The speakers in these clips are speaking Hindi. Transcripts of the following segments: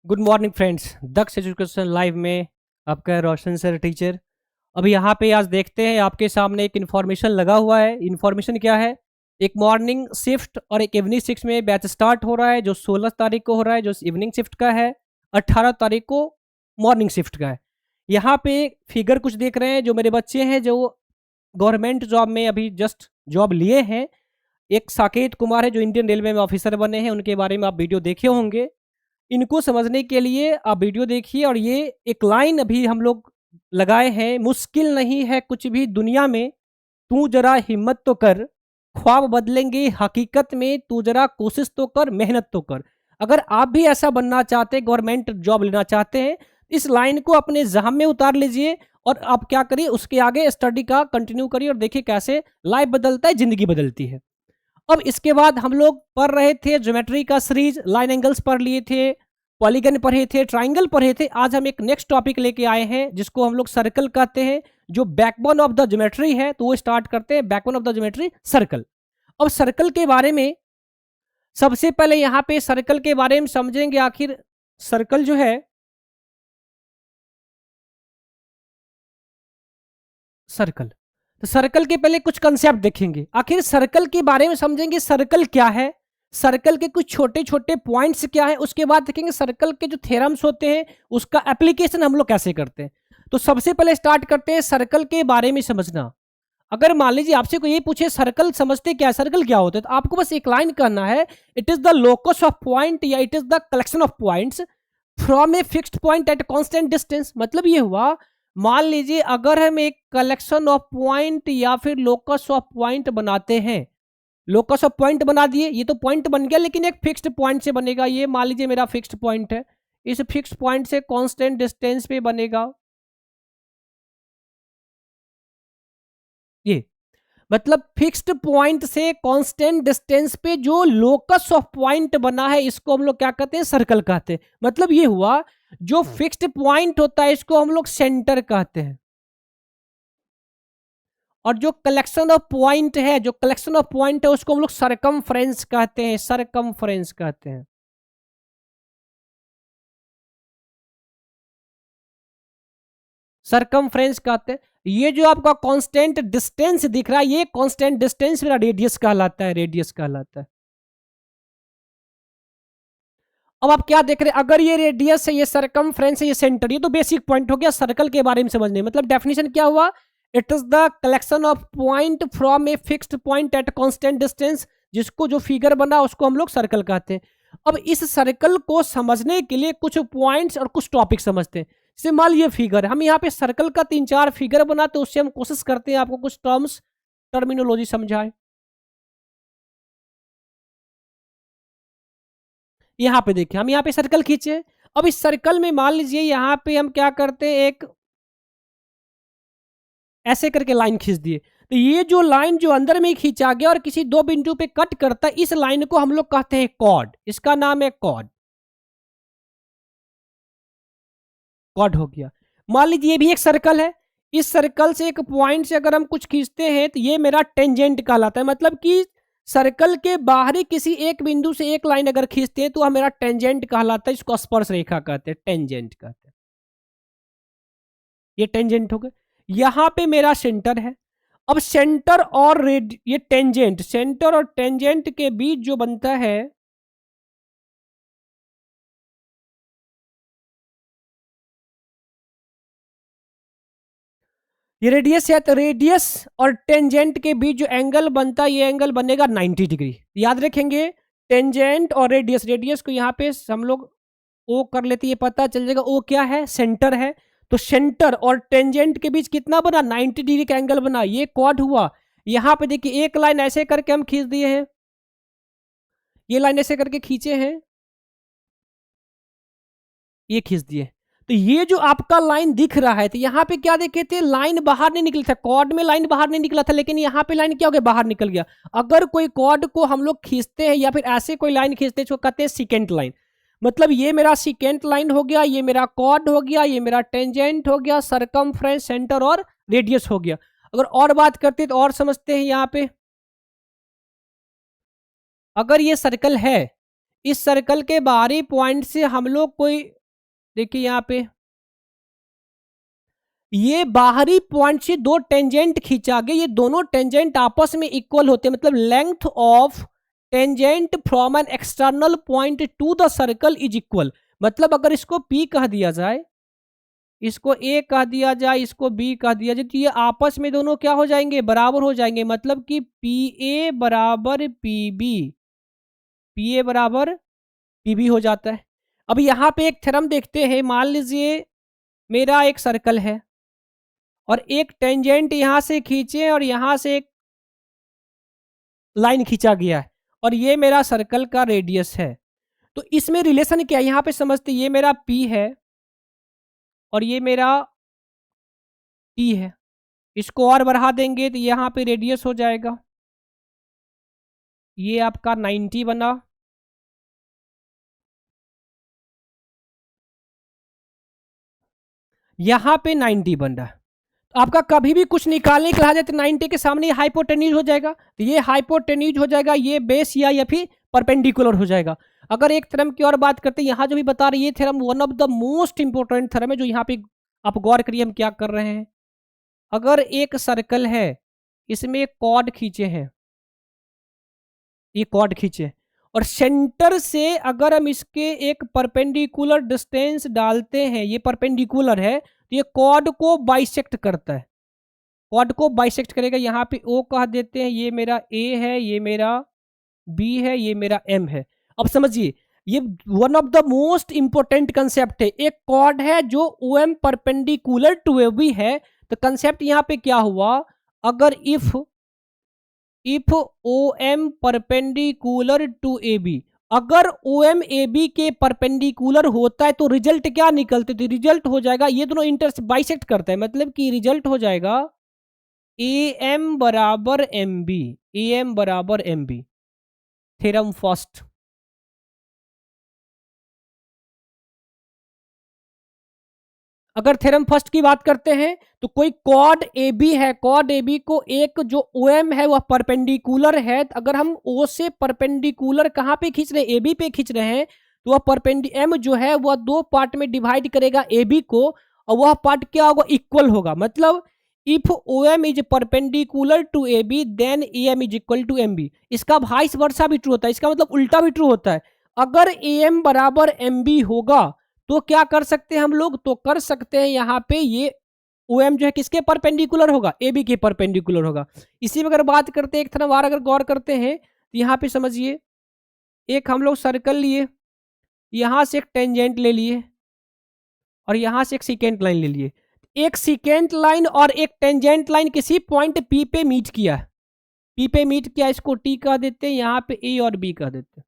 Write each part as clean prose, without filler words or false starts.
गुड मॉर्निंग फ्रेंड्स, दक्ष एजुकेशन लाइव में आपका रोशन सर टीचर। अब यहाँ पे आज देखते हैं आपके सामने एक इन्फॉर्मेशन लगा हुआ है। इन्फॉर्मेशन क्या है? एक मॉर्निंग शिफ्ट और एक इवनिंग शिफ्ट में बैच स्टार्ट हो रहा है, जो 16 तारीख को हो रहा है, जो इवनिंग शिफ्ट का है। 18 तारीख को मॉर्निंग शिफ्ट का है। यहाँ पे फिगर कुछ देख रहे हैं, जो मेरे बच्चे हैं जो गवर्नमेंट जॉब में अभी जस्ट जॉब लिए हैं। एक साकेत कुमार है जो इंडियन रेलवे में ऑफिसर बने हैं, उनके बारे में आप वीडियो देखे होंगे। इनको समझने के लिए आप वीडियो देखिए। और ये एक लाइन अभी हम लोग लगाए हैं, मुश्किल नहीं है कुछ भी दुनिया में, तू जरा हिम्मत तो कर, ख्वाब बदलेंगे हकीकत में, तू जरा कोशिश तो कर, मेहनत तो कर। अगर आप भी ऐसा बनना चाहते हैं, गवर्नमेंट जॉब लेना चाहते हैं, इस लाइन को अपने जहन में उतार लीजिए और आप क्या करिए, उसके आगे स्टडी का कंटिन्यू करिए और देखिए कैसे लाइफ बदलता है, जिंदगी बदलती है। अब इसके बाद हम लोग पढ़ रहे थे ज्योमेट्री का सीरीज, लाइन एंगल्स पढ़ लिए थे, पॉलीगन पढ़े थे, ट्राइंगल पढ़े थे। आज हम एक नेक्स्ट टॉपिक लेके आए हैं जिसको हम लोग सर्कल कहते हैं, जो बैकबोन ऑफ द ज्योमेट्री है। तो वो स्टार्ट करते हैं, backbone of the geometry circle. अब सर्कल के बारे में सबसे पहले यहाँ पे सर्कल के बारे में समझेंगे। आखिर सर्कल जो है, सर्कल, तो सर्कल के पहले कुछ कंसेप्ट देखेंगे। आखिर सर्कल के बारे में समझेंगे, सर्कल क्या है, सर्कल के कुछ छोटे छोटे पॉइंट्स क्या है। उसके बाद देखेंगे सर्कल के जो थ्योरम्स होते हैं उसका एप्लीकेशन हम लोग कैसे करते हैं। तो सबसे पहले स्टार्ट करते हैं सर्कल के बारे में समझना। अगर मान लीजिए आपसे कोई ये पूछे सर्कल समझते क्या है, सर्कल क्या होता है, तो आपको बस एक लाइन करना है, it is the locus of point या it is the collection of points from a fixed point at constant distance. मतलब ये हुआ, मान लीजिए अगर हम एक कलेक्शन ऑफ पॉइंट या फिर लोकस ऑफ पॉइंट बनाते हैं, लोकस ऑफ पॉइंट बना दिए, ये तो पॉइंट बन गया लेकिन एक फिक्स्ड पॉइंट से बनेगा। ये मान लीजिए मेरा फिक्स्ड पॉइंट है, इस फिक्स्ड पॉइंट से कांस्टेंट डिस्टेंस पे बनेगा ये। मतलब फिक्स्ड पॉइंट से कांस्टेंट डिस्टेंस पे जो लोकस ऑफ पॉइंट बना है, इसको हम लोग क्या कहते हैं, सर्कल कहते हैं। मतलब ये हुआ, जो फिक्स्ड पॉइंट होता है इसको हम लोग सेंटर कहते हैं, और जो कलेक्शन ऑफ पॉइंट है, जो कलेक्शन ऑफ पॉइंट है उसको हम लोग सरकमफ्रेंस कहते हैं, सरकमफ्रेंस कहते हैं। सरकमफ्रेंस कहते हैं। ये जो आपका कांस्टेंट डिस्टेंस दिख रहा है, ये कांस्टेंट डिस्टेंस मेरा रेडियस कहलाता है, रेडियस कहलाता है। अब आप क्या देख रहे हैं, अगर ये रेडियस है, ये सरकमफ्रेंस है, ये सेंटर, ये तो बेसिक पॉइंट हो गया सर्कल के बारे में समझने। मतलब डेफिनेशन क्या हुआ, it is the collection of point from a fixed point at constant distance, जिसको जो फिगर बना उसको हम लोग सर्कल कहते हैं। अब इस सर्कल को समझने के लिए कुछ पॉइंट्स और कुछ टॉपिक समझते हैं। जैसे मान लीजिए फिगर, हम यहाँ पे सर्कल का 3-4 फिगर बनाते, उससे हम कोशिश करते हैं आपको कुछ टर्म्स, टर्मिनोलॉजी समझाए। यहाँ पे देखिए, हम यहाँ पे सर्कल खींचे। अब इस सर्कल में मान लीजिए यहाँ पे हम क्या करते हैं, एक ऐसे करके लाइन खींच दिए। तो ये जो लाइन जो अंदर में खींचा गया और किसी दो बिंदु पे कट करता है, इस लाइन को हम लोग कहते हैं कॉर्ड। इसका नाम है कॉर्ड, कॉर्ड हो गया। मान लीजिए ये भी एक सर्कल है, इस सर्कल से एक पॉइंट से अगर हम कुछ खींचते हैं तो ये मेरा टेंजेंट कहलाता है। मतलब कि सर्कल के बाहरी किसी एक बिंदु से एक लाइन अगर खींचते हैं तो हमारा टेंजेंट कहलाता है, इसको स्पर्श रेखा कहते हैं, टेंजेंट कहते हैं। ये टेंजेंट हो गए। यहां पे मेरा सेंटर है। अब सेंटर और ये टेंजेंट, सेंटर और टेंजेंट के बीच जो बनता है, ये रेडियस है। तो रेडियस और टेंजेंट के बीच जो एंगल बनता है, ये एंगल बनेगा 90 डिग्री। याद रखेंगे, टेंजेंट और रेडियस, रेडियस को यहाँ पे हम लोग ओ कर लेते, ये पता चल जाएगा ओ क्या है, सेंटर है। तो सेंटर और टेंजेंट के बीच कितना बना, 90 डिग्री का एंगल बना, ये क्वाड हुआ। यहाँ पे देखिए एक लाइन ऐसे करके हम खींच दिए हैं, ये लाइन ऐसे करके खींचे हैं, ये खींच दिए। तो ये जो आपका लाइन दिख रहा है, तो यहाँ पे क्या देखे थे, लाइन बाहर नहीं निकली था, कॉर्ड में लाइन बाहर नहीं निकला था, लेकिन यहाँ पे लाइन क्या हो गया, बाहर निकल गया। अगर कोई कॉर्ड को हम लोग खींचते हैं या फिर ऐसे कोई लाइन खींचते हैं, जो कहते हैं सिकेंट लाइन। मतलब ये मेरा सिकेंट लाइन हो गया, ये मेरा कॉर्ड हो गया, ये मेरा टेंजेंट हो गया, सरकमफ्रेंस, सेंटर और रेडियस हो गया। अगर और बात करते हैं तो और समझते हैं। यहाँ पे अगर ये सर्कल है, इस सर्कल के बाहरी पॉइंट से हम लोग कोई, देखिए यहाँ पे ये बाहरी पॉइंट से दो टेंजेंट खींचा गया, ये दोनों टेंजेंट आपस में इक्वल होते हैं, मतलब length of tangent from an external point two the circle is equal. मतलब अगर इसको P कह दिया जाए, इसको A कह दिया जाए, इसको B कह दिया जाए, तो ये आपस में दोनों क्या हो जाएंगे, बराबर हो जाएंगे। मतलब कि PA बराबर PB, PA बराबर PB हो जाता है। अब यहाँ पे एक थ्योरम देखते हैं। मान लीजिए मेरा एक सर्कल है और एक टेंजेंट यहां से खींचे और यहां से एक लाइन खींचा गया है और ये मेरा सर्कल का रेडियस है। तो इसमें रिलेशन क्या है यहाँ पे समझते, ये मेरा P है और ये मेरा T है। इसको और बढ़ा देंगे तो यहाँ पे रेडियस हो जाएगा, ये आपका 90 बना। यहाँ पे 90 बन रहा है। तो आपका कभी भी कुछ निकालने के लिए तो 90 के सामने हाइपोटेन्यूज हो जाएगा, तो ये हाइपोटेन्यूज हो जाएगा, ये बेस या फिर परपेंडिकुलर हो जाएगा। अगर एक थ्योरम की और बात करते हैं, यहाँ जो भी बता रहे, ये theorem one of the most important theorem है, जो यहाँ पे आप गौर करिए हम क्या कर रहे हैं। अगर एक सर्कल है, इसमें एक कॉर्ड खींचे हैं, ये कॉर्ड खींचे और सेंटर से अगर हम इसके एक परपेंडिकुलर डिस्टेंस डालते हैं, ये परपेंडिकुलर है, तो ये कॉर्ड को बाइसेक्ट करता है, कॉर्ड को बाइसेक्ट करेगा। यहाँ पे O कह देते हैं, ये मेरा A है, ये मेरा B है, ये मेरा M है। अब समझिए ये one of the most important concept है। एक कॉर्ड है जो OM परपेंडिकुलर टू AB है, तो कंसेप्ट यहाँ पे क्या हुआ, अगर if OM perpendicular to AB, अगर OM AB के परपेंडिकुलर होता है तो रिजल्ट क्या निकलते, तो रिजल्ट हो जाएगा, ये दोनों इंटर बाइसेक्ट करता है, मतलब कि रिजल्ट हो जाएगा AM बराबर MB, AM बराबर MB। Theorem first. अगर थ्योरम फर्स्ट की बात करते हैं तो कोई कॉर्ड AB है, कॉर्ड AB को एक जो OM है वह परपेंडिकुलर है, अगर हम O से परपेंडिकुलर कहाँ पे खींच रहे हैं, AB पे खींच रहे हैं, तो वह M जो है वह दो पार्ट में डिवाइड करेगा AB को, और वह पार्ट क्या होगा, इक्वल होगा। मतलब if OM is perpendicular to AB then AM is equal to MB। इसका वाइस वर्सा भी ट्रू होता है, इसका मतलब उल्टा भी ट्रू होता है। अगर AM बराबर MB होगा तो क्या कर सकते हैं हम लोग, तो कर सकते हैं यहाँ पे ये OM जो है किसके परपेंडिकुलर होगा, AB के परपेंडिकुलर होगा। इसी में अगर बात करते हैं, एक तरह बार अगर गौर करते हैं तो यहाँ पे समझिए, एक हम लोग सर्कल लिए, यहाँ से एक टेंजेंट ले लिए और यहाँ से एक सीकेंट लाइन ले लिए। एक सीकेंट लाइन और एक टेंजेंट लाइन किसी पॉइंट P पे मीट किया, P पे मीट किया, इसको T कह देते हैं, यहाँ पे A और B कह देते हैं।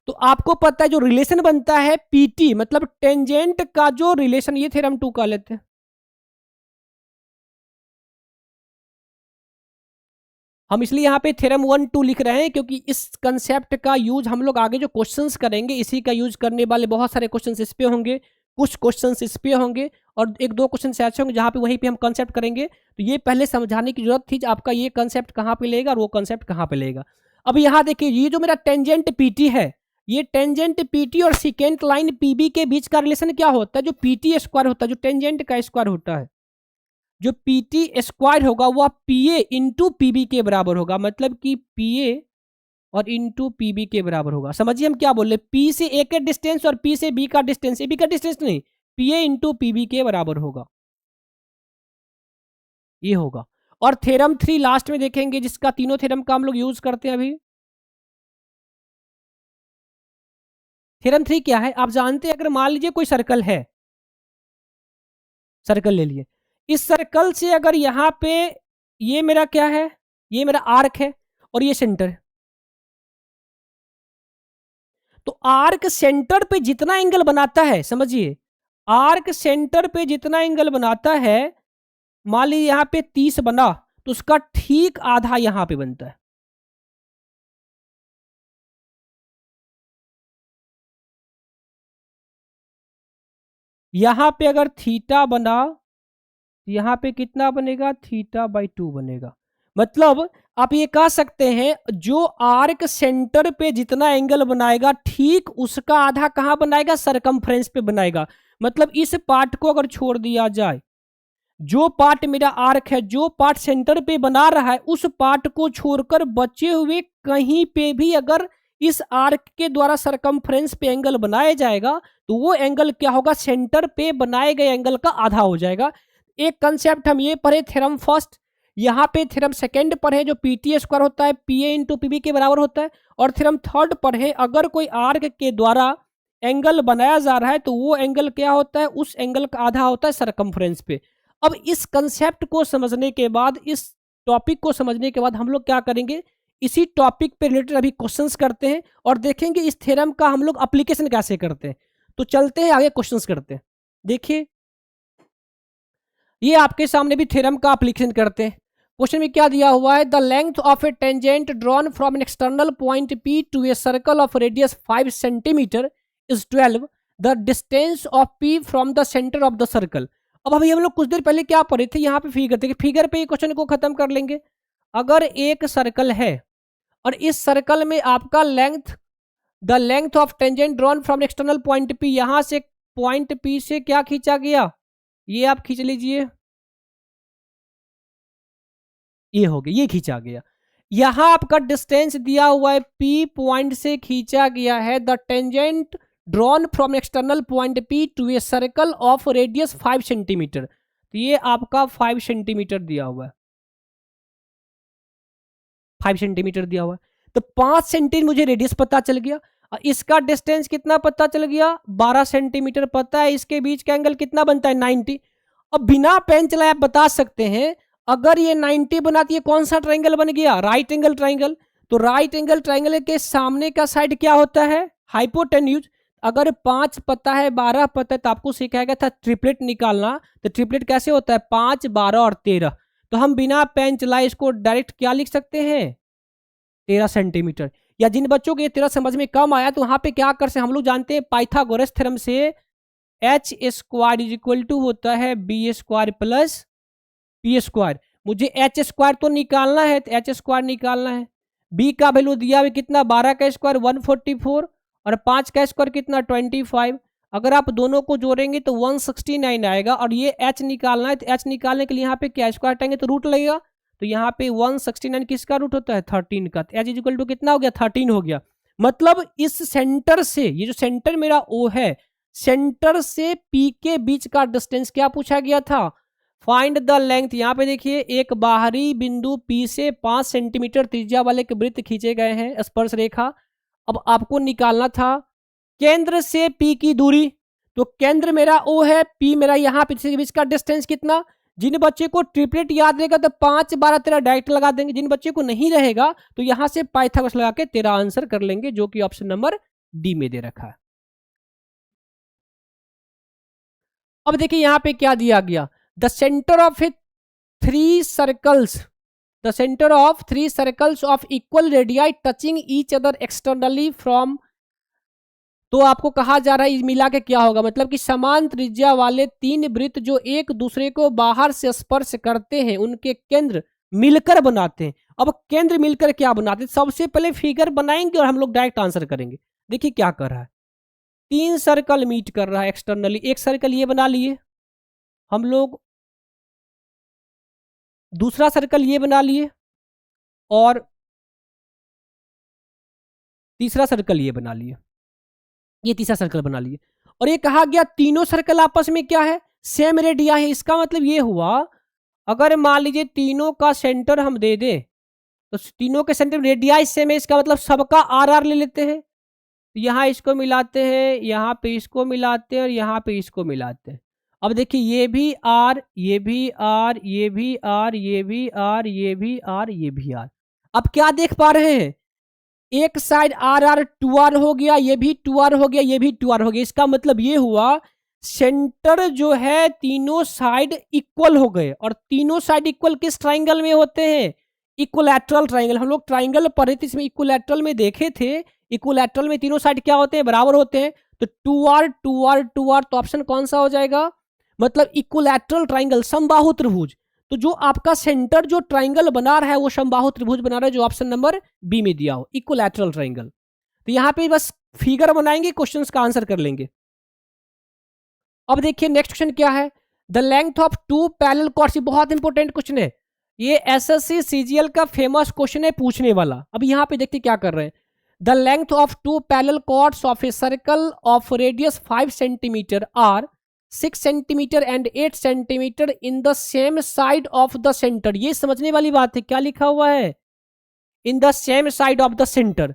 तो आपको पता है जो रिलेशन बनता है PT, मतलब टेंजेंट का जो रिलेशन, ये थ्योरम 2 कह लेते हैं। हम इसलिए यहाँ पे थ्योरम 1 2 लिख रहे हैं क्योंकि इस कंसेप्ट का यूज हम लोग आगे जो क्वेश्चंस करेंगे इसी का यूज करने वाले, बहुत सारे क्वेश्चंस इस पे होंगे, कुछ क्वेश्चंस इस पे होंगे और एक दो क्वेश्चन ऐसे होंगे जहाँ पे वहीं पे हम कंसेप्ट करेंगे। तो ये पहले समझाने की जरूरत थी आपका ये कंसेप्ट कहाँ पे लेगा और वो कंसेप्ट कहाँ पे लेगा। अब यहाँ देखिए, ये जो मेरा टेंजेंट PT है, ये टेंजेंट PT और सिकेंट लाइन PB के बीच का रिलेशन क्या होता है, जो PT स्क्वायर होता है, जो टेंजेंट का स्क्वायर होता है, जो PT स्क्वायर होगा वह PA इंटू PB के बराबर होगा। मतलब कि PA और इंटू PB के बराबर होगा। समझिए हम क्या बोल रहे, P से A का डिस्टेंस और P से B का डिस्टेंस, AB का डिस्टेंस नहीं, PA इंटू PB के बराबर होगा, ये होगा। और थ्योरम 3 लास्ट में देखेंगे, जिसका तीनों थ्योरम का हम लोग यूज करते हैं अभी। थ्योरम 3 क्या है आप जानते हैं, अगर मान लीजिए कोई सर्कल है, सर्कल ले लिए, इस सर्कल से अगर यहाँ पे ये मेरा क्या है, ये मेरा आर्क है और ये सेंटर है, तो आर्क सेंटर पे जितना एंगल बनाता है, समझिए आर्क सेंटर पे जितना एंगल बनाता है, मान लीजिए यहाँ पे 30 बना, तो उसका ठीक आधा यहाँ पे बनता है। यहाँ पे अगर थीटा बना, यहाँ पे कितना बनेगा, थीटा बाई 2 बनेगा। मतलब आप ये कह सकते हैं जो आर्क सेंटर पे जितना एंगल बनाएगा ठीक उसका आधा कहाँ बनाएगा, सरकमफ्रेंस पे बनाएगा। मतलब इस पार्ट को अगर छोड़ दिया जाए, जो पार्ट मेरा आर्क है, जो पार्ट सेंटर पे बना रहा है, उस पार्ट को छोड़कर बचे हुए कहीं पे भी अगर इस आर्क के द्वारा सरकमफ्रेंस पे एंगल बनाया जाएगा तो वो एंगल क्या होगा, सेंटर पे बनाए गए एंगल का आधा हो जाएगा। एक कंसेप्ट हम ये पढ़े थ्योरम फर्स्ट, यहाँ पे थ्योरम सेकंड पढ़े जो पीटी स्क्वायर होता है पीए इंटू पीबी के बराबर होता है, और थ्योरम थर्ड पढ़े अगर कोई आर्क के द्वारा एंगल बनाया जा रहा है तो वो एंगल क्या होता है, उस एंगल का आधा होता है सरकमफ्रेंस पे। अब इस कंसेप्ट को समझने के बाद, इस टॉपिक को समझने के बाद हम लोग क्या करेंगे, इसी टॉपिक पे रिलेटेड अभी क्वेश्चंस करते हैं और देखेंगे इस थ्योरम का हम लोग एप्लीकेशन कैसे करते हैं। तो चलते हैं आगे क्वेश्चंस करते हैं। देखिए ये आपके सामने भी थ्योरम का एप्लीकेशन करते हैं। क्वेश्चन में क्या दिया हुआ है, the length of a tangent drawn from an external point P to a circle of radius 5 centimetre is 12, the distance of P from the centre of the circle. अब अभी हम लोग कुछ देर पहले क्या पढ़े थे, यहाँ पे फिगर थे, फिगर पे क्वेश्चन को खत्म कर लेंगे। अगर एक सर्कल है और इस सर्कल में आपका length, the length of tangent drawn from external point P, यहां से पॉइंट पी से क्या खींचा गया, ये आप खींच लीजिए, ये हो गया, ये खींचा गया। यहां आपका डिस्टेंस दिया हुआ है पी पॉइंट से खींचा गया है the tangent drawn from external point P to a circle of radius 5 centimetre. तो ये आपका 5 सेंटीमीटर दिया हुआ है, 5 सेंटीमीटर दिया हुआ है। तो 5 सेंटीमीटर मुझे रेडियस पता चल गया, और इसका डिस्टेंस कितना पता चल गया, 12 सेंटीमीटर पता है। इसके बीच का एंगल कितना बनता है, 90। अब बिना पेन चलाए आप बता सकते हैं अगर ये 90 बनाती है कौन सा ट्राइंगल बन गया, राइट एंगल ट्राइंगल। तो राइट एंगल ट्राइंगल के सामने का साइड क्या होता है, हाइपोटेन्यूज। अगर 5 पता है 12 पता है तो आपको सिखाया गया था ट्रिपलेट निकालना। तो ट्रिपलेट कैसे होता है, 5 12 और 13। तो हम बिना पेन चलाए इसको डायरेक्ट क्या लिख सकते हैं, 13 सेंटीमीटर। या जिन बच्चों को ये 13 समझ में कम आया तो वहां पे क्या कर सकते, हम लोग जानते हैं पाइथागोरस थ्योरम से H square is equal to होता है B square plus P square. मुझे एच स्क्वायर तो निकालना है, तो एच स्क्वायर निकालना है। बी का वैल्यू दिया हुआ कितना, 12 का स्क्वायर 144 और 5 का स्क्वायर कितना 25। अगर आप दोनों को जोड़ेंगे तो 169 आएगा। और ये एच निकालना है, तो एच निकालने के लिए यहाँ पे क्या स्क्वायर हटाएंगे तो रूट लगेगा। तो यहाँ पे 169 किसका रूट होता है, 13 का। एच इज इक्वल टू कितना हो गया, 13 हो गया। मतलब इस सेंटर से, ये जो सेंटर मेरा ओ है, सेंटर से पी के बीच का डिस्टेंस क्या पूछा गया था, फाइंड द लेंथ। यहाँ पे देखिए एक बाहरी बिंदु पी से 5 सेंटीमीटर त्रिज्या वाले के वृत्त खींचे गए हैं, स्पर्श रेखा। अब आपको निकालना था केंद्र से पी की दूरी। तो केंद्र मेरा ओ है, पी मेरा यहाँ पे के बीच का डिस्टेंस कितना। जिन बच्चे को ट्रिपलेट याद रहेगा तो 5 12 13 डायरेक्ट लगा देंगे, जिन बच्चे को नहीं रहेगा तो यहां से पाइथागोरस लगा के 13 आंसर कर लेंगे, जो कि ऑप्शन नंबर डी में दे रखा है। अब देखिए यहां पे क्या दिया गया, the centre of three circles, the centre of 3 circles of equal radii touching each other externally from. तो आपको कहा जा रहा है मिला के क्या होगा, मतलब कि समान त्रिज्या वाले 3 वृत्त जो एक दूसरे को बाहर से स्पर्श करते हैं उनके केंद्र मिलकर बनाते हैं। अब केंद्र मिलकर क्या बनाते हैं, सबसे पहले फिगर बनाएंगे और हम लोग डायरेक्ट आंसर करेंगे। देखिए क्या कर रहा है, 3 सर्कल मीट कर रहा है एक्सटर्नली। एक सर्कल ये बना लिए हम लोग, दूसरा सर्कल ये बना लिए, और तीसरा सर्कल ये बना लिए, ये तीसरा सर्कल बना लिए। और ये कहा गया तीनों सर्कल आपस में क्या है, सेम रेडिया है। इसका मतलब ये हुआ अगर मान लीजिए तीनों का सेंटर हम दे दे तो तीनों के सेंटर रेडियाई सेम है, इसका मतलब सबका आर आर ले लेते हैं। यहाँ इसको मिलाते हैं, यहाँ पे इसको मिलाते हैं और यहाँ पे इसको मिलाते हैं। अब देखिए ये भी आर, ये भी आर, ये भी आर, ये भी आर, ये भी आर, ये भी आर। अब क्या देख पा रहे हैं, एक साइड आर आर 2r हो गया, ये भी 2r हो गया, ये भी 2r हो गया। इसका मतलब ये हुआ सेंटर जो है तीनों साइड इक्वल हो गए। और तीनों साइड इक्वल किस ट्राइंगल में होते हैं, इक्वलैटरल ट्राइंगल। हम लोग ट्राइंगल पढ़े थे, इसमें इक्वलैटरल में देखे थे, इक्वलैटरल में तीनों साइड क्या होते हैं, बराबर होते हैं। तो 2r 2r 2r, तो ऑप्शन कौन सा हो जाएगा, मतलब इक्वलैटरल ट्राइंगल, समबाहु त्रिभुज। तो जो आपका सेंटर जो ट्राइंगल बना रहा है वो समबाहु त्रिभुज बना रहा है जो ऑप्शन नंबर बी में दिया हो, इक्विलैटरल ट्राइंगल। तो यहाँ पे बस फिगर बनाएंगे, क्वेश्चंस का आंसर कर लेंगे। अब देखिए नेक्स्ट क्वेश्चन क्या है, the length of two parallel chords, बहुत इंपॉर्टेंट क्वेश्चन है ये, एसएससी सीजीएल का फेमस क्वेश्चन है पूछने वाला। अब यहाँ पे देखते क्या कर रहे हैं, the length of two parallel chords of a circle of radius 5 centimetre are 6 centimetre and 8 centimetre in the same side of the centre. ये समझने वाली बात है, क्या लिखा हुआ है, in the same side of the centre,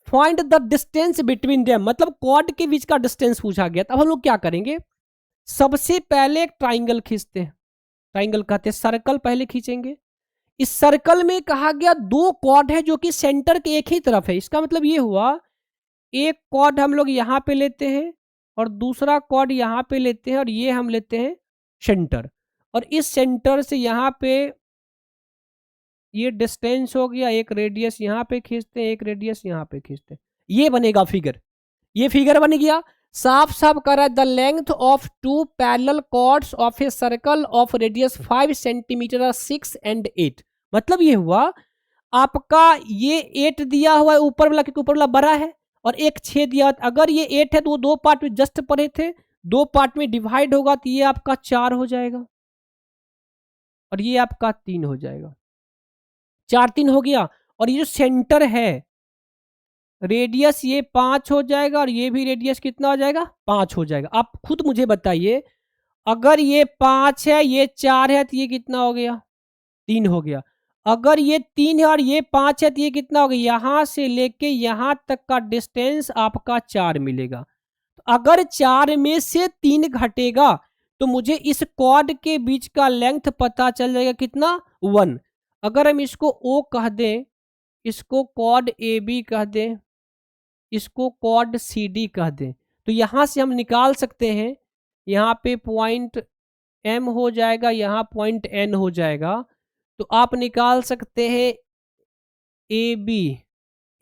find the distance between them, मतलब कॉर्ड के बीच का डिस्टेंस पूछा गया। अब हम लोग क्या करेंगे, सबसे पहले एक ट्राइंगल खींचते हैं, ट्राइंगल कहते हैं, सर्कल पहले खींचेंगे। इस सर्कल में कहा गया दो कॉर्ड है जो कि सेंटर के एक ही तरफ है, इसका मतलब ये हुआ एक कॉर्ड हम लोग यहां पे लेते हैं और दूसरा कॉर्ड यहां पे लेते हैं और ये हम लेते हैं सेंटर, और इस सेंटर से यहां पे ये डिस्टेंस हो गया, एक रेडियस यहां पे खींचते हैं, एक रेडियस यहां पे खींचते हैं, ये बनेगा फिगर। ये फिगर बन गया, साफ साफ कर रहा है the length of two parallel chords of a circle of radius 5 centimetre 6 and 8। मतलब ये हुआ आपका ये 8 दिया हुआ है ऊपर वाला, क्योंकि ऊपर वाला बड़ा है, और एक 6 दिया, अगर ये 8 है तो वो दो पार्ट में जस्ट पड़े थे, दो पार्ट में डिवाइड होगा तो ये आपका 4 हो जाएगा और ये आपका 3 हो जाएगा, 4 3 हो गया। और ये जो सेंटर है रेडियस ये 5 हो जाएगा और ये भी रेडियस कितना हो जाएगा, 5 हो जाएगा। आप खुद मुझे बताइए, अगर ये 5 है ये 4 है तो ये कितना हो गया, 3 हो गया। अगर ये 3 है और ये 5 है तो ये कितना हो गया, यहां से लेके यहां तक का डिस्टेंस आपका 4 मिलेगा। अगर 4 में से 3 घटेगा तो मुझे इस कॉर्ड के बीच का लेंथ पता चल जाएगा कितना, 1। अगर हम इसको O कह दें, इसको कॉर्ड AB कह दें, इसको कॉर्ड CD कह दें, तो यहां से हम निकाल सकते हैं, यहाँ पे पॉइंट M हो जाएगा, यहाँ पॉइंट N हो जाएगा। तो आप निकाल सकते हैं AB,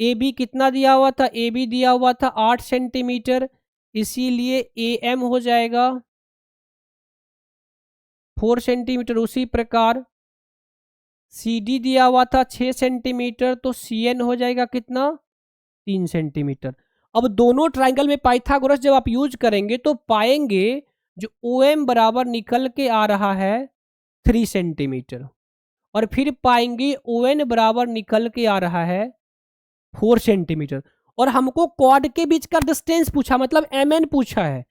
AB कितना दिया हुआ था, AB दिया हुआ था 8 सेंटीमीटर, इसीलिए AM हो जाएगा 4 सेंटीमीटर। उसी प्रकार CD दिया हुआ था 6 सेंटीमीटर, तो CN हो जाएगा कितना, 3 सेंटीमीटर। अब दोनों ट्राइंगल में पाइथागोरस जब आप यूज करेंगे तो पाएंगे जो OM बराबर निकल के आ रहा है 3 सेंटीमीटर, और फिर पाएंगे ON बराबर निकल के आ रहा है 4 सेंटीमीटर। और हमको कॉर्ड के बीच का डिस्टेंस पूछा, मतलब MN पूछा है,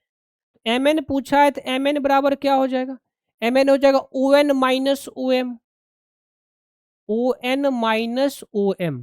MN पूछा है तो MN बराबर क्या हो जाएगा, MN हो जाएगा ON minus OM, ON minus OM,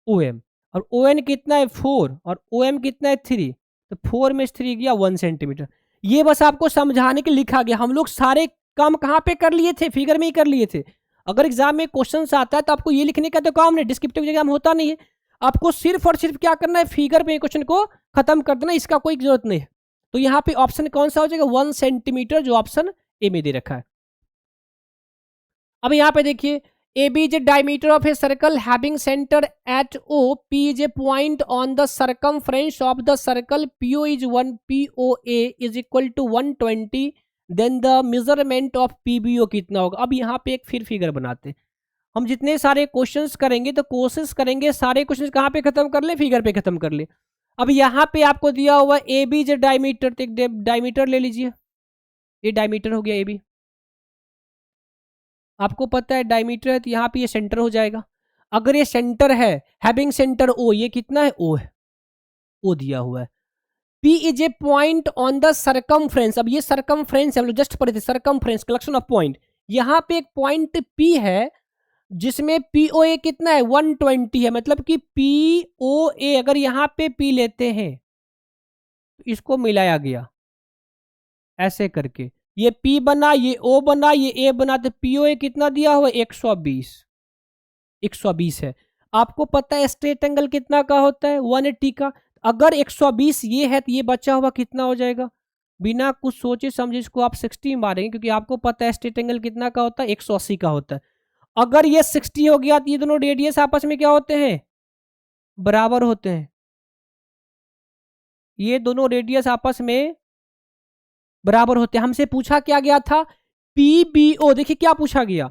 OM। और ON कितना है 4 और OM कितना है 3, तो 4 में 3 गया 1 सेंटीमीटर। ये बस आपको समझाने के लिखा गया, हम लोग सारे काम कहाँ पे कर लिए थे, फिगर में ही कर लिए थे। अगर एग्जाम में क्वेश्चन आता है तो आपको ये लिखने का तो काम नहीं, डिस्क्रिप्टिव एग्जाम होता नहीं है, आपको सिर्फ और सिर्फ क्या करना है, फिगर में क्वेश्चन को खत्म कर देना, इसका कोई जरूरत नहीं है। तो यहाँ पे ऑप्शन कौन सा हो जाएगा, 1 सेंटीमीटर, जो ऑप्शन ए में दे रखा है। अब यहाँ पे देखिए, AB is a diameter of a circle having center at O. P is a point on the circumference of the circle. PO is 1. POA is equal to 120. Then the measurement of PBO कितना होगा। अब यहाँ पे एक फिर फिगर बनाते हैं, हम जितने सारे क्वेश्चंस करेंगे तो कोशिश करेंगे सारे क्वेश्चंस कहाँ पे खत्म कर ले, फिगर पे खत्म कर ले। अब यहाँ पे आपको दिया हुआ AB is a diameter, तो एक डायमीटर ले लीजिए, ये डायमीटर हो गया AB। आपको पता है डायमीटर है तो यहाँ पे ये सेंटर हो जाएगा। अगर ये सेंटर है हैविंग सेंटर O, ये कितना है, O है, O दिया हुआ है। P is a point on the circumference, अब ये सर्कमफ्रेंस है, हम लोग जस्ट पढ़े थे सर्कमफ्रेंस, कलेक्शन ऑफ पॉइंट। यहाँ पे एक पॉइंट P है जिसमें POA कितना है, 120 है, मतलब कि POA अगर यहाँ पे P लेते हैं तो इसको मिलाया गया ऐसे करके, ये P बना, ये O बना, ये A बना, तो POA कितना दिया हुआ, 120, 120 है। आपको पता है स्ट्रेट एंगल कितना का होता है, 180 का। अगर 120 ये है तो ये बचा हुआ कितना हो जाएगा, बिना कुछ सोचे समझे इसको आप 60 मारेंगे, क्योंकि आपको पता है स्ट्रेट एंगल कितना का होता है, 180 का होता है। अगर ये 60 हो गया तो ये दोनों रेडियस आपस में क्या होते हैं, बराबर होते हैं। ये दोनों रेडियस आपस में बराबर होते हैं। हमसे पूछा क्या गया था, पीबीओ। देखिए क्या पूछा गया,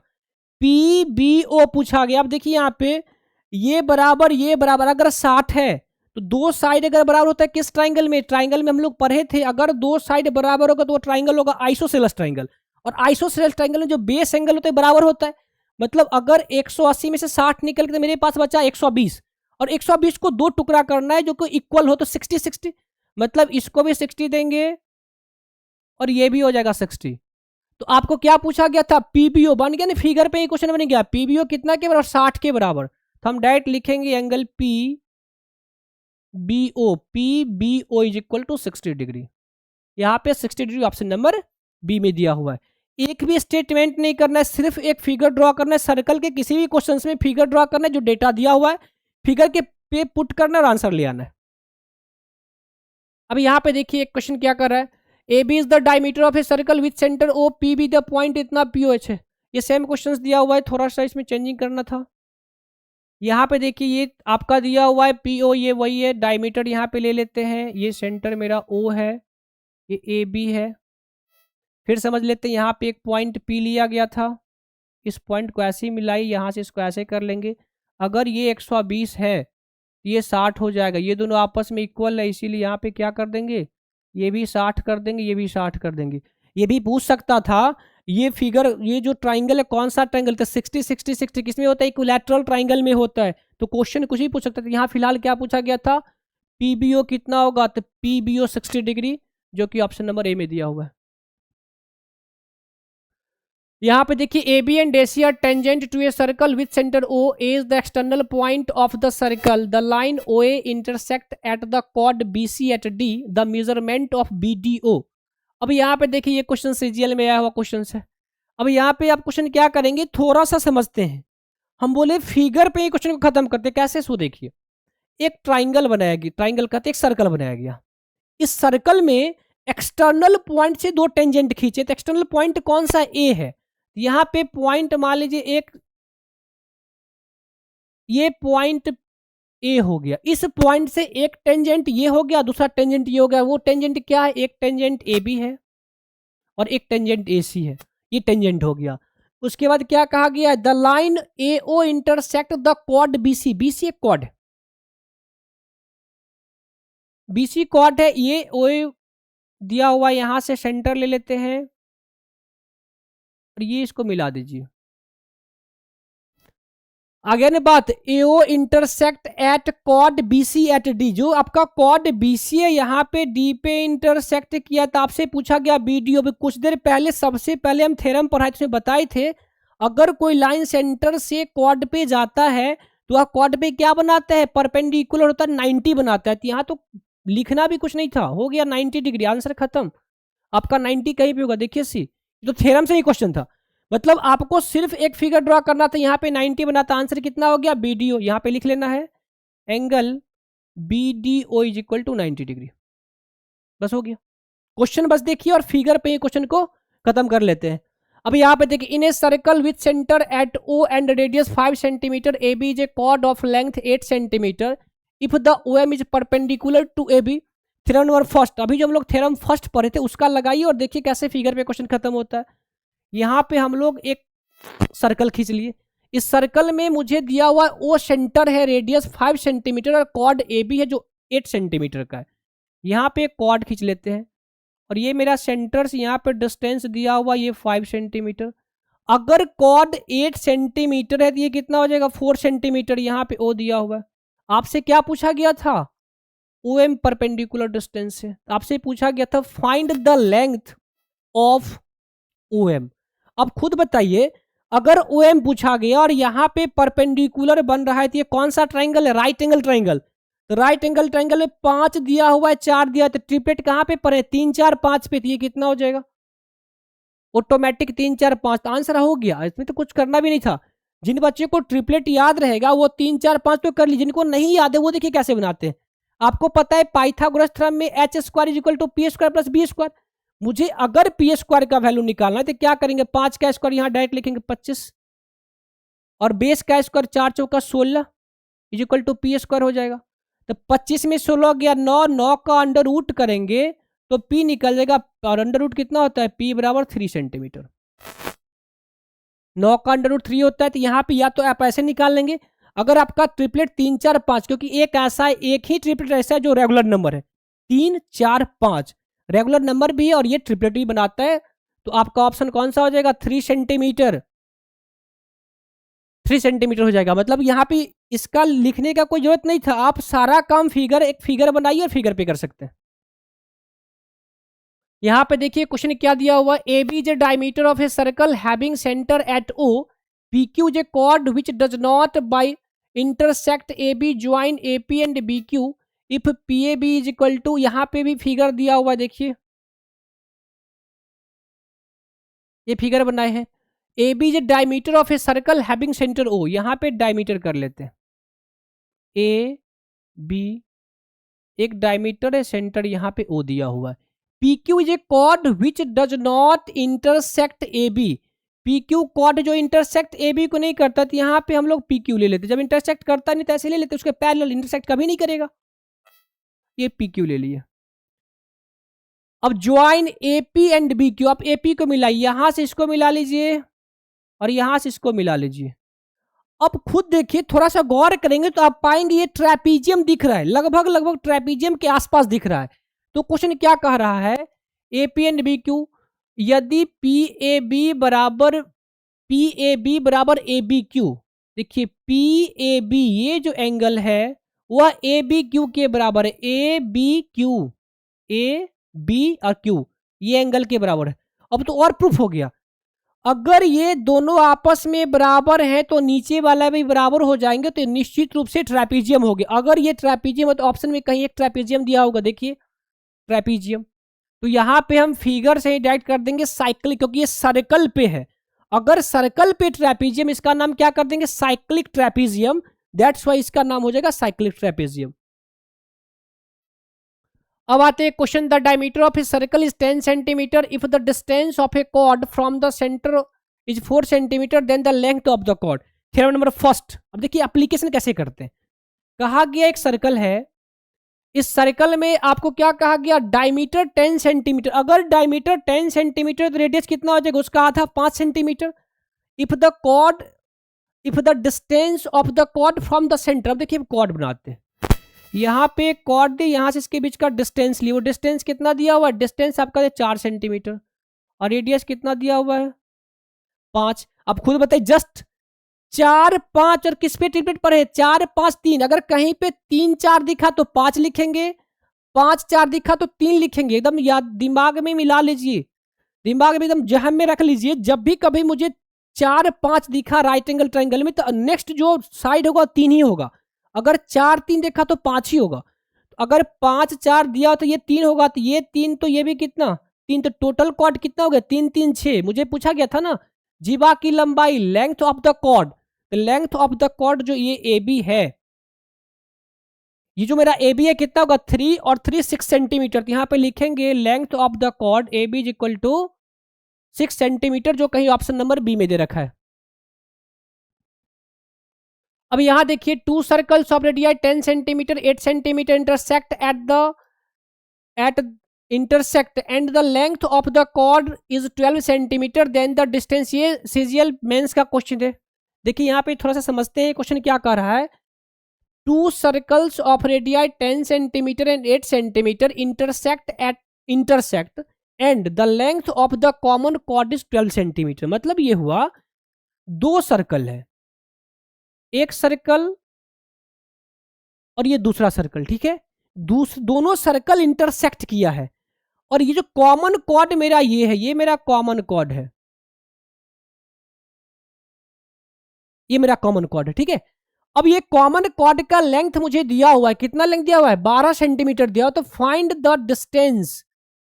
पीबीओ पूछा गया। अब देखिए यहाँ पे ये बराबर अगर 60 है तो दो साइड अगर बराबर होता है किस ट्राइंगल में, ट्राइंगल में हम लोग पढ़े थे अगर दो साइड बराबर होगा तो वो ट्राइंगल होगा आइसोसेलेस ट्राइंगल, और आइसोसेलेस ट्राइंगल में जो बेस एंगल होता है बराबर होता है। मतलब अगर 180 में से 60 निकल के तो मेरे पास बचा 120, और 120 को दो टुकड़ा करना है जो कि इक्वल हो, तो 60-60, मतलब इसको भी 60 देंगे और ये भी हो जाएगा 60। तो आपको क्या पूछा गया था, पीबीओ बन गया ना, फिगर पे ही क्वेश्चन बन गया, पीबीओ कितना के बराबर, 60 के बराबर। तो हम डायरेक्ट लिखेंगे angle P BO, P BO is equal to 60 degree. यहाँ पे 60 डिग्री ऑप्शन नंबर बी में दिया हुआ है। एक भी स्टेटमेंट नहीं करना है, सिर्फ एक फिगर ड्रॉ करना है। सर्कल के किसी भी क्वेश्चन में फिगर ड्रॉ करना है, जो डेटा दिया हुआ है फिगर के पे पुट करना और आंसर ले आना है। अब यहाँ पे देखिए एक क्वेश्चन क्या कर रहा है, A B is the diameter of a circle with centre O, P B the point इतना पीओएच है। ये सेम क्वेश्चन दिया हुआ है, थोड़ा सा इसमें चेंजिंग करना था। यहाँ पे देखिए ये आपका दिया हुआ है पीओ, ये वही है, डायमीटर यहाँ पे ले लेते हैं, ये सेंटर मेरा ओ है, ये ए बी है। फिर समझ लेते हैं यहाँ पे एक पॉइंट पी लिया गया था, इस पॉइंट को ऐसे ही मिलाई, यहाँ से इसको ऐसे कर लेंगे। अगर ये 120 है ये 60 हो जाएगा, ये दोनों आपस में इक्वल है, इसीलिए यहाँ पे क्या कर देंगे, ये भी 60 कर देंगे, ये भी 60 कर देंगे। ये भी पूछ सकता था ये फिगर, ये जो ट्राइंगल है कौन सा ट्राइंगल, तो 60-60-60 किसमें होता है, इक्विलैटरल ट्राइंगल में होता है। तो क्वेश्चन कुछ भी पूछ सकता था। यहाँ फिलहाल क्या पूछा गया था, पीबीओ कितना होगा, तो पीबीओ 60 डिग्री, जो कि ऑप्शन नंबर ए में दिया हुआ है। यहाँ पे देखिए A B and AC are tangent to a circle with centre O, A is the external point of the circle, the line OA intersect at the chord BC at D, the measurement of BDO। अब यहाँ पे देखिए ये क्वेश्चन CGL में आया हुआ क्वेश्चन है। अब यहाँ पे आप क्वेश्चन क्या करेंगे, थोड़ा सा समझते हैं। हम बोले फिगर पे ही क्वेश्चन को खत्म करते, कैसे, सो देखिए एक ट्राइंगल बनाया गया, ट्राइंगल कहते एक सर्कल बनाया गया, इस सर्कल में एक्सटर्नल पॉइंट से दो टेंजेंट खींचे, तो एक्सटर्नल पॉइंट कौन सा, ए है। यहां पे पॉइंट मान लीजिए एक, ये पॉइंट ए हो गया, इस पॉइंट से एक टेंजेंट ये हो गया, दूसरा टेंजेंट ये हो गया। वो टेंजेंट क्या है, एक टेंजेंट ए बी है और एक टेंजेंट ए सी है, ये टेंजेंट हो गया। उसके बाद क्या कहा गया, the line A O intersect the chord B C, B C एक कॉर्ड है, बी सी कॉर्ड है, ये ओ दिया हुआ, यहां से सेंटर ले लेते हैं और ये इसको मिला दीजिए। आगे ना बात, AO intersect at chord BC at D, जो आपका कॉर्ड बीसी है यहाँ पे डी पे इंटरसेक्ट किया, तो आपसे पूछा गया बीडीओ। कुछ देर पहले सबसे पहले हम थ्योरम पढ़ाए थे, बताए थे अगर कोई लाइन सेंटर से कॉर्ड पे जाता है तो वह कॉर्ड पे क्या बनाता है, परपेंडिकुलर होता है, 90 बनाता है। तो यहाँ तो लिखना भी कुछ नहीं था, हो गया 90 डिग्री, आंसर खत्म। आपका 90 कहीं पे होगा, देखिए सी, तो थ्योरम से ही क्वेश्चन था। मतलब आपको सिर्फ एक फिगर ड्रॉ करना था, यहाँ पे 90 बना था, आंसर कितना हो गया, बीडीओ। यहाँ पे लिख लेना है angle BDO is equal to 90 degree, बस हो गया क्वेश्चन। बस देखिए और फिगर पे क्वेश्चन को खत्म कर लेते हैं। अब यहाँ पे देखिए, in a circle with centre at O and radius 5 centimetre, A B is a chord of length 8 centimetre, if the O M is perpendicular to A B. Theorem number first, अभी जो हम लोग थ्योरम फर्स्ट पढ़े थे उसका लगाइए और देखिए कैसे फिगर पे क्वेश्चन खत्म होता है। यहाँ पे हम लोग एक सर्कल खींच लिए, इस सर्कल में मुझे दिया हुआ ओ सेंटर है, रेडियस 5 सेंटीमीटर और कॉर्ड ए बी है जो 8 सेंटीमीटर का है। यहाँ पे कॉर्ड खींच लेते हैं और ये मेरा सेंटर से यहाँ पे डिस्टेंस दिया हुआ ये 5 सेंटीमीटर। अगर कॉर्ड 8 सेंटीमीटर है तो ये कितना हो जाएगा, 4 सेंटीमीटर। यहाँ पे ओ दिया हुआ है। आपसे क्या पूछा गया था, ओ एम परपेंडिकुलर डिस्टेंस से, आपसे पूछा गया था find the length of O M. अब खुद बताइए, अगर ओ एम पूछा गया और यहाँ पे परपेंडिकुलर बन रहा है तो ये कौन सा ट्राइंगल है, राइट एंगल ट्राइंगल। तो राइट एंगल ट्राइंगल में 5 दिया हुआ है, 4 दिया है, तो ट्रिपलेट कहाँ पे पड़े, 3 4 5 पे, तो ये कितना हो जाएगा ऑटोमेटिक 3 4 5, तो आंसर हो गया। इसमें तो कुछ करना भी नहीं था। जिन बच्चों को ट्रिपलेट याद रहेगा वो 3 4 5 तो कर लीजिए, जिनको नहीं याद है वो देखिए कैसे बनाते हैं। आपको पता है पाइथागोरस थ्योरम में H square is equal to P square plus B square. मुझे अगर पी स्क्वायर का वैल्यू निकालना है तो क्या करेंगे, 5 का स्क्वायर यहाँ डायरेक्ट लिखेंगे 25 और बेस का स्क्वायर 4 चौका 16 is equal to P square हो जाएगा। तो 25 में 16 गया 9, 9 का अंडर रूट करेंगे तो P निकल जाएगा, और अंडर रूट कितना होता है, P बराबर 3 सेंटीमीटर। 9 का अंडर रूट 3 होता है, तो यहाँ पे या तो आप ऐसे निकाल लेंगे, अगर आपका ट्रिपलेट 3 4 5, क्योंकि एक ऐसा है, एक ही ट्रिपलेट ऐसा है जो रेगुलर नंबर है, 3 4 5 रेगुलर नंबर भी है और ये ट्रिपलेट भी बनाता है, तो आपका ऑप्शन कौन सा हो जाएगा, 3 सेंटीमीटर। 3 सेंटीमीटर हो जाएगा। मतलब यहाँ पे इसका लिखने का कोई जरूरत नहीं था, आप सारा काम फिगर, एक फिगर बनाइए और फिगर पे कर सकते हैं। यहाँ पे देखिए क्वेश्चन क्या दिया हुआ, A B is a diameter of a circle having centre at O, P Q is a chord which does not by intersect A B join A P and B Q if P A B is equal to, यहाँ पे भी फिगर दिया हुआ देखिए, ये फिगर बनाए हैं, A B is a diameter of a circle having centre O, यहाँ पे डायमीटर कर लेते हैं, ए बी एक डायमीटर है, सेंटर यहाँ पे ओ दिया हुआ है, P Q is a chord which does not intersect A B, P Q chord जो इंटरसेक्ट ए बी को नहीं करता, तो यहाँ पे हम लोग पी क्यू ले लेते, जब इंटरसेक्ट करता नहीं तो ऐसे ले लेते, उसके पैरेलल, इंटरसेक्ट कभी नहीं करेगा, ये पी क्यू ले लिया। अब join A P and B Q, आप ए पी को मिलाइए, यहां से इसको मिला लीजिए और यहां से इसको मिला लीजिए। अब खुद देखिए, थोड़ा सा गौर करेंगे तो आप पाएंगे ये ट्रेपीजियम दिख रहा है, लगभग लगभग ट्रेपीजियम के आसपास दिख रहा है। तो क्वेश्चन क्या कह रहा है, A P and B Q, यदि पी ए बी बराबर ए बी क्यू, देखिए पी ए बी ये जो एंगल है वह ए बी क्यू के बराबर है, ए बी और क्यू ये एंगल के बराबर है। अब तो और प्रूफ हो गया, अगर ये दोनों आपस में बराबर हैं तो नीचे वाला भी बराबर हो जाएंगे, तो निश्चित रूप से ट्रेपीजियम हो गया। अगर ये ट्रेपीजियम है तो ऑप्शन में कहीं एक ट्रेपीजियम दिया होगा, देखिए ट्रेपीजियम, तो यहां पे हम फिगर से ही डायरेक्ट कर देंगे साइक्लिक, क्योंकि ये सर्कल पे है, अगर सर्कल पे ट्रेपीजियम, इसका नाम क्या कर देंगे, साइक्लिक ट्रेपीजियम, दैट्स वाई इसका नाम हो जाएगा साइक्लिक ट्रेपीजियम। अब आते हैं question, the diameter of a circle is 10 centimetre if the distance of a chord from the centre is 4 centimetre then the length of the chord. Theorem number first. अब देखिए एप्लीकेशन कैसे करते हैं, कहा गया एक सर्कल है, इस सर्कल में आपको क्या कहा गया, डायमीटर 10 सेंटीमीटर, अगर डायमीटर 10 सेंटीमीटर तो रेडियस कितना हो जाएगा, उसका आधा 5 centimetre. If the distance of the chord from the centre, अब देखिए कॉर्ड बनाते हैं, यहाँ पे कॉर्ड दे, यहाँ से इसके बीच का डिस्टेंस लिए, वो डिस्टेंस कितना दिया हुआ है, डिस्टेंस आपका 4 सेंटीमीटर और रेडियस कितना दिया हुआ है 5। अब खुद बताइए, जस्ट 4 5 और किस पे ट्रिपलेट पर है, 4 5 3, अगर कहीं पे 3 4 दिखा तो 5 लिखेंगे, 5 4 दिखा तो 3 लिखेंगे, एकदम याद दिमाग में मिला लीजिए, दिमाग में एकदम जहन में रख लीजिए, जब भी कभी मुझे 4 5 दिखा राइट एंगल ट्रायंगल में, तो नेक्स्ट जो साइड होगा 3 ही होगा, अगर 4 3 देखा तो 5 ही होगा, अगर 5 4 दिया तो ये 3 होगा, तो ये 3 तो ये भी कितना 3, तो टोटल कॉर्ड कितना हो गया 3 3 6। मुझे पूछा गया था ना जीवा की लंबाई, लेंथ ऑफ द कॉर्ड, तो लेंथ ऑफ द कॉर्ड जो ये ए बी है, ये जो मेरा ए बी है कितना होगा 3 और 3 6 सेंटीमीटर, तो यहाँ पे लिखेंगे length of the chord A B is equal to 6 centimetre, जो कहीं ऑप्शन नंबर बी में दे रखा है। अब यहां देखिए, 2 circles of radii 10 centimetre 8 centimetre intersect and the length of the chord is 12 centimetre then the distance, ये सीजीएल मेंस का क्वेश्चन है। देखिए यहाँ पे थोड़ा सा समझते हैं क्वेश्चन क्या कह रहा है, 2 circles of radii 10 centimetre and 8 centimetre intersect and the length of the common chord is 12 centimetre. मतलब ये हुआ 2 सर्कल है, एक सर्कल और ये दूसरा सर्कल, ठीक है, दोनों सर्कल इंटरसेक्ट किया है, और ये जो कॉमन कॉर्ड मेरा ये है, ये मेरा कॉमन कॉर्ड है, ये मेरा कॉमन कॉर्ड है, ठीक है। अब ये कॉमन कॉर्ड का लेंथ मुझे दिया हुआ है, कितना लेंथ दिया हुआ है 12 सेंटीमीटर दिया हुआ, तो find the distance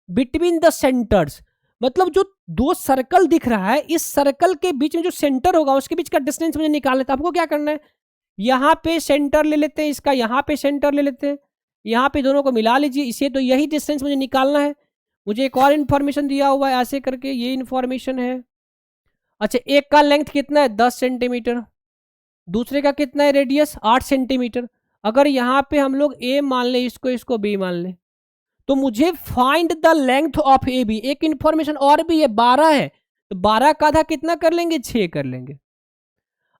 between the centres, मतलब जो 2 सर्कल दिख रहा है, इस सर्कल के बीच में जो सेंटर होगा उसके बीच का डिस्टेंस मुझे निकालना है। तो आपको क्या करना है, यहाँ पे सेंटर ले लेते हैं, इसका यहाँ पे सेंटर ले लेते हैं, यहाँ पे दोनों को मिला लीजिए, इसे तो यही डिस्टेंस मुझे निकालना है। मुझे एक और इन्फॉर्मेशन दिया हुआ है ऐसे करके, ये इन्फॉर्मेशन है। अच्छा, एक का लेंथ कितना है 10 सेंटीमीटर, दूसरे का कितना है रेडियस 8 सेंटीमीटर। अगर यहाँ पे हम लोग ए मान लें, इसको बी मान लें, तो मुझे find the length of A B, एक इंफॉर्मेशन और भी है, 12 है, तो 12 का आधा कितना कर लेंगे, 6 कर लेंगे।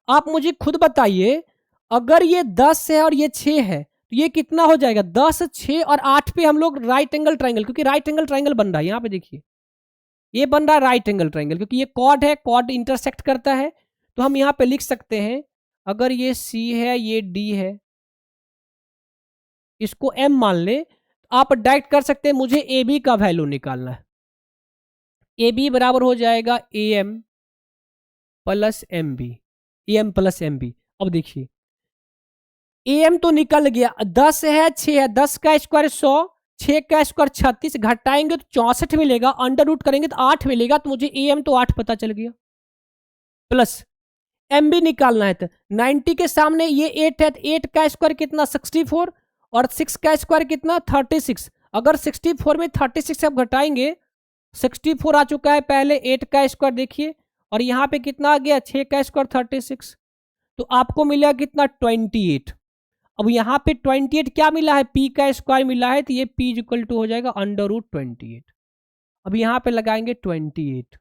आप मुझे खुद बताइए, अगर ये 10 है और ये 6 है तो ये कितना हो जाएगा, 10, 6 और 8 पे हम लोग राइट एंगल ट्राइंगल, क्योंकि राइट एंगल ट्राइंगल बन रहा है, यहाँ पे देखिए ये बन रहा है राइट एंगल ट्राइंगल, क्योंकि ये कॉर्ड है, कॉर्ड इंटरसेक्ट करता है। तो हम यहाँ पे लिख सकते हैं, अगर ये सी है, ये डी है, इसको एम मान ले, तो आप डायरेक्ट कर सकते हैं, मुझे ए बी का वैल्यू निकालना है। ए बी बराबर हो जाएगा A M plus M B, A M plus M B. अब देखिए ए एम तो निकल गया, 10 है, 6 है, 10 का स्क्वायर 100, 6 का स्क्वायर 36, घटाएंगे तो 64 मिलेगा, अंडर रूट करेंगे तो 8 मिलेगा, तो मुझे ए एम तो 8 पता चल गया। प्लस एम बी निकालना है, तो 90 के सामने ये 8 है, तो 8 का स्क्वायर कितना, 64, और 6 का स्क्वायर कितना, 36। अगर 64 में 36 आप घटाएंगे, 64 आ चुका है पहले, 8 का स्क्वायर देखिए, और यहाँ पे कितना आ गया, 6 का स्क्वायर 36, तो आपको मिलेगा कितना, 28। अब यहाँ पे 28 क्या मिला है, पी का स्क्वायर मिला है, तो ये पी इक्वल टू हो जाएगा अंडर रूट 28। अब यहाँ पे लगाएंगे 28।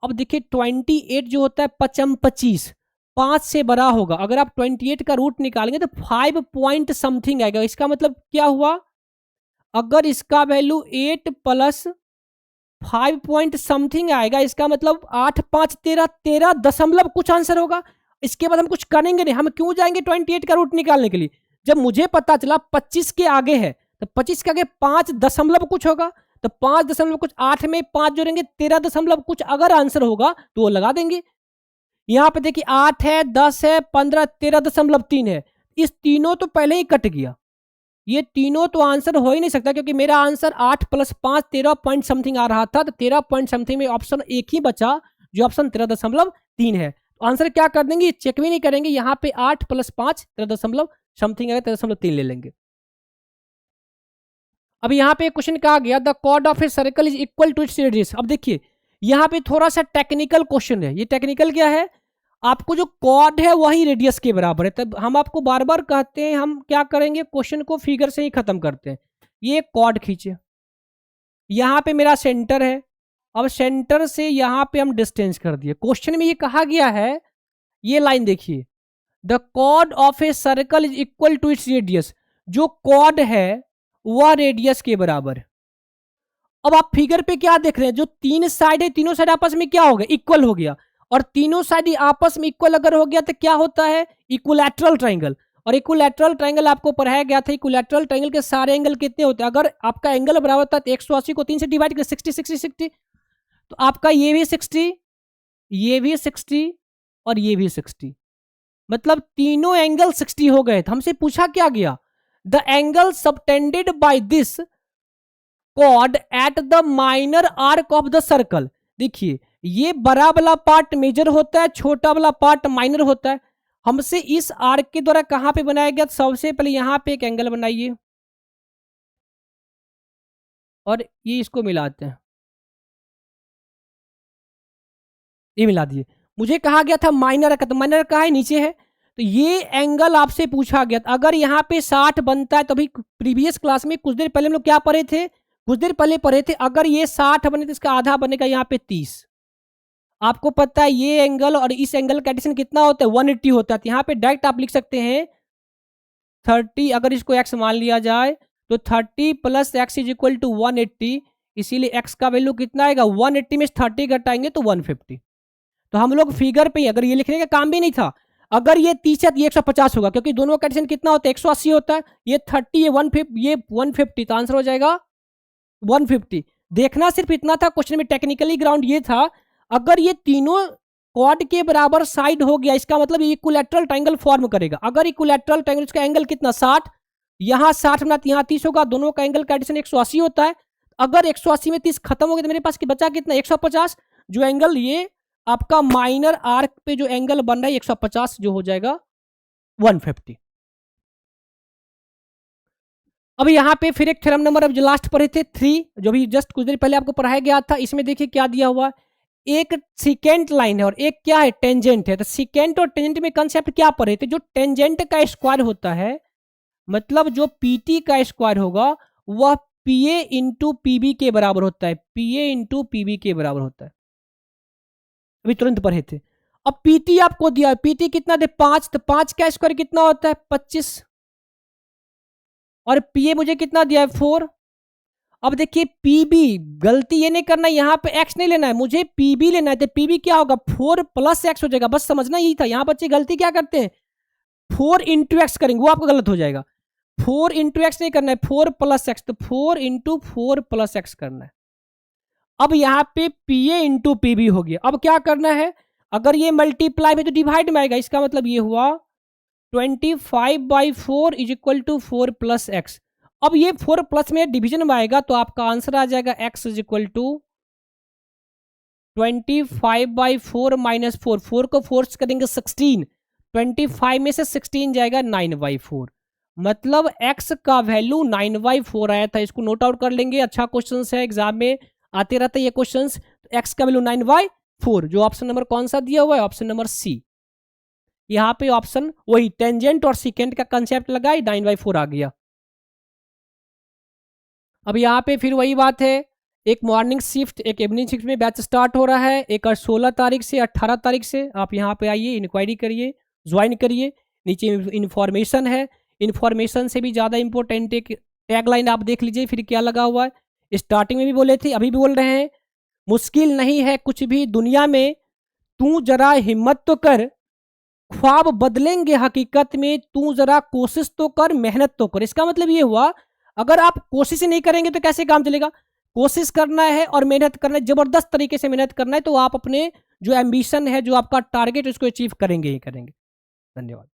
अब देखिए 28 जो होता है 25, 5 से बड़ा होगा। अगर आप 28 का रूट निकालेंगे तो 5 पॉइंट समथिंग आएगा। इसका मतलब क्या हुआ, अगर इसका वैल्यू 8 प्लस 5 पॉइंट समथिंग आएगा, इसका मतलब 8 5 13, 13 दशमलव कुछ आंसर होगा। इसके बाद हम कुछ करेंगे नहीं, हम क्यों जाएंगे 28 का रूट निकालने के लिए, जब मुझे पता चला 25 के आगे है, तो 25 के आगे 5 दशमलव कुछ होगा, तो 5 दशमलव कुछ, 8 में 5 जोड़ेंगे 13 दशमलव कुछ, अगर आंसर होगा तो वो लगा देंगे। यहाँ पे देखिए 8 है, 10 है, 15, 13.3 है, इस तीनों तो पहले ही कट गया, ये तीनों तो आंसर हो ही नहीं सकता, क्योंकि मेरा आंसर 8 प्लस 5 13 पॉइंट समथिंग आ रहा था, तो 13 पॉइंट समथिंग में ऑप्शन एक ही बचा, जो ऑप्शन 13.3 है। तो आंसर क्या कर देंगे, चेक भी नहीं करेंगे, यहाँ पे 8 प्लस 5 13 दशमलव समथिंग है, 13.3 ले लेंगे। अब यहाँ पे क्वेश्चन कहा गया, the chord of a circle is equal to its radius. अब देखिए यहाँ पे थोड़ा सा टेक्निकल क्वेश्चन है। ये टेक्निकल क्या है, आपको जो कॉर्ड है वही रेडियस के बराबर है। तब हम आपको बार बार कहते हैं, हम क्या करेंगे, क्वेश्चन को फिगर से ही खत्म करते हैं। ये कॉर्ड खींचे, यहाँ पे मेरा सेंटर है, अब सेंटर से यहाँ पे हम डिस्टेंस कर दिए। क्वेश्चन में ये कहा गया है, ये लाइन देखिए, the chord of a circle is equal to its radius. जो कॉर्ड है वह रेडियस के बराबर है। अब आप फिगर पे क्या देख रहे हैं, जो तीन साइड है, तीनों साइड आपस में क्या हो गया, इक्वल हो गया, और तीनों साइड आपस में इक्वल अगर हो गया तो क्या होता है, इक्विलैटरल ट्रायंगल। और इक्विलैटरल ट्रायंगल आपको पढ़ाया गया था, इक्विलैटरल ट्रायंगल के सारे एंगल कितने होते हैं, अगर आपका एंगल बराबर होता है तो 180 को 3 से डिवाइड करें, 60 60 60, तो आपका ये भी 60, ये भी 60 और ये भी 60, मतलब तीनों एंगल 60 हो गए। तो हमसे पूछा क्या गया, the angle subtended by this cord at the minor arc of the circle. देखिए ये बड़ा वाला पार्ट मेजर होता है, छोटा वाला पार्ट माइनर होता है। हमसे इस आर्क के द्वारा कहां पे बनाया गया, सबसे पहले यहां पे एक एंगल बनाइए और ये इसको मिलाते हैं, ये मिला दिए। मुझे कहा गया था माइनर आर्क, तो माइनर कहाँ है, नीचे है। तो ये एंगल आपसे पूछा गया, अगर यहाँ पे 60 बनता है, तो अभी प्रीवियस क्लास में कुछ देर पहले हम लोग क्या पढ़े थे, कुछ देर पहले पढ़े थे, अगर ये 60 बने तो इसका आधा बनेगा यहाँ पे 30। आपको पता है ये एंगल और इस एंगल का एडिशन कितना होता है, 180 होता है। तो यहाँ पे डायरेक्ट आप लिख सकते हैं 30, अगर इसको x मान लिया जाए तो 30 plus x is equal to 180, इसीलिए x का वैल्यू कितना आएगा, 180 में 30 घटाएंगे तो 150। तो हम लोग फिगर पे, अगर ये लिखने का काम भी नहीं था, अगर ये 30 है तो ये 150 होगा, क्योंकि दोनों का एडिशन कितना होता है, 180 होता है। ये 30, ये 150, ये 150, तो आंसर हो जाएगा 150। देखना सिर्फ इतना था, क्वेश्चन में टेक्निकली ग्राउंड ये था, अगर ये तीनों कॉर्ड के बराबर साइड हो गया, इसका मतलब ये इक्विलैटरल ट्रायंगल फॉर्म करेगा। अगर इक्विलैटरल ट्रायंगल, इसका एंगल कितना 60, यहाँ 60 बना यहाँ 30 होगा, दोनों का एंगल का एडिशन 180 होता है। अगर 180 में 30 खत्म हो गया तो मेरे पास बचा कितना, 150। जो एंगल ये आपका माइनर आर्क पे जो एंगल बन रहा है 150, जो हो जाएगा 150। अब यहाँ पे फिर एक थ्योरम नंबर, अब जो लास्ट पढ़े थे 3, जो भी जस्ट कुछ देर पहले आपको पढ़ाया गया था, इसमें देखिए क्या दिया हुआ, एक सिकेंट लाइन है और एक क्या है, टेंजेंट है। तो सिकेंट और टेंजेंट में कंसेप्ट क्या पढ़े थे, जो टेंजेंट का स्क्वायर होता है, मतलब जो पीटी का स्क्वायर होगा वह PA इंटू PB के बराबर होता है, PA इंटू PB के बराबर होता है, अभी तुरंत पढ़े थे। अब PT आपको दिया है, PT कितना दे 5, तो 5 का स्क्वायर कितना होता है 25, और PA मुझे कितना दिया है 4। अब देखिए PB, गलती ये नहीं करना है, यहाँ पे x नहीं लेना है, मुझे PB लेना है, तो PB क्या होगा 4 प्लस x हो जाएगा, बस समझना यही था। यहाँ बच्चे गलती क्या करते हैं 4 इंटू एक्स करेंगे, वो आपका गलत हो जाएगा। 4 इंटू एक्स नहीं करना है, 4 प्लस एक्स, तो 4 इंटू 4 प्लस एक्स करना है। अब यहाँ पे PA इंटू PB हो गया। अब क्या करना है, अगर ये मल्टीप्लाई में तो डिवाइड में आएगा, इसका मतलब ये हुआ 25/4 is equal to 4 plus x. अब ये 4 प्लस में डिवीजन में आएगा, तो आपका आंसर आ जाएगा x is equal to 25/4 minus 4, 4 को फोर्स करेंगे 16, 25 में से 16 जाएगा 9/4, मतलब x का वैल्यू 9/4 आया था। इसको नोट आउट कर लेंगे, अच्छा क्वेश्चन है, एग्जाम में आते रहते ये क्वेश्चन। x का वैल्यू 9/4, जो ऑप्शन नंबर कौन सा दिया हुआ है, ऑप्शन नंबर सी। यहाँ पे ऑप्शन वही टेंजेंट और सिकेंट का कंसेप्ट लगाई, 9/4 आ गया। अब यहाँ पे फिर वही बात है, एक मॉर्निंग शिफ्ट एक इवनिंग शिफ्ट में बैच स्टार्ट हो रहा है, एक 16 तारीख से 18 तारीख से। आप यहाँ पे आइए, इंक्वायरी करिए, ज्वाइन करिए। नीचे इन्फॉर्मेशन है, इन्फॉर्मेशन से भी ज़्यादा इंपॉर्टेंट एक टैगलाइन आप देख लीजिए, फिर क्या लगा हुआ है। स्टार्टिंग में भी बोले थे, अभी भी बोल रहे हैं, मुश्किल नहीं है कुछ भी दुनिया में, तू जरा हिम्मत तो कर, ख्वाब बदलेंगे हकीकत में, तू जरा कोशिश तो कर, मेहनत तो कर। इसका मतलब ये हुआ, अगर आप कोशिश ही नहीं करेंगे तो कैसे काम चलेगा। कोशिश करना है और मेहनत करना है, जबरदस्त तरीके से मेहनत करना है, तो आप अपने जो एम्बिशन है, जो आपका टारगेट, उसको अचीव करेंगे ही करेंगे। धन्यवाद।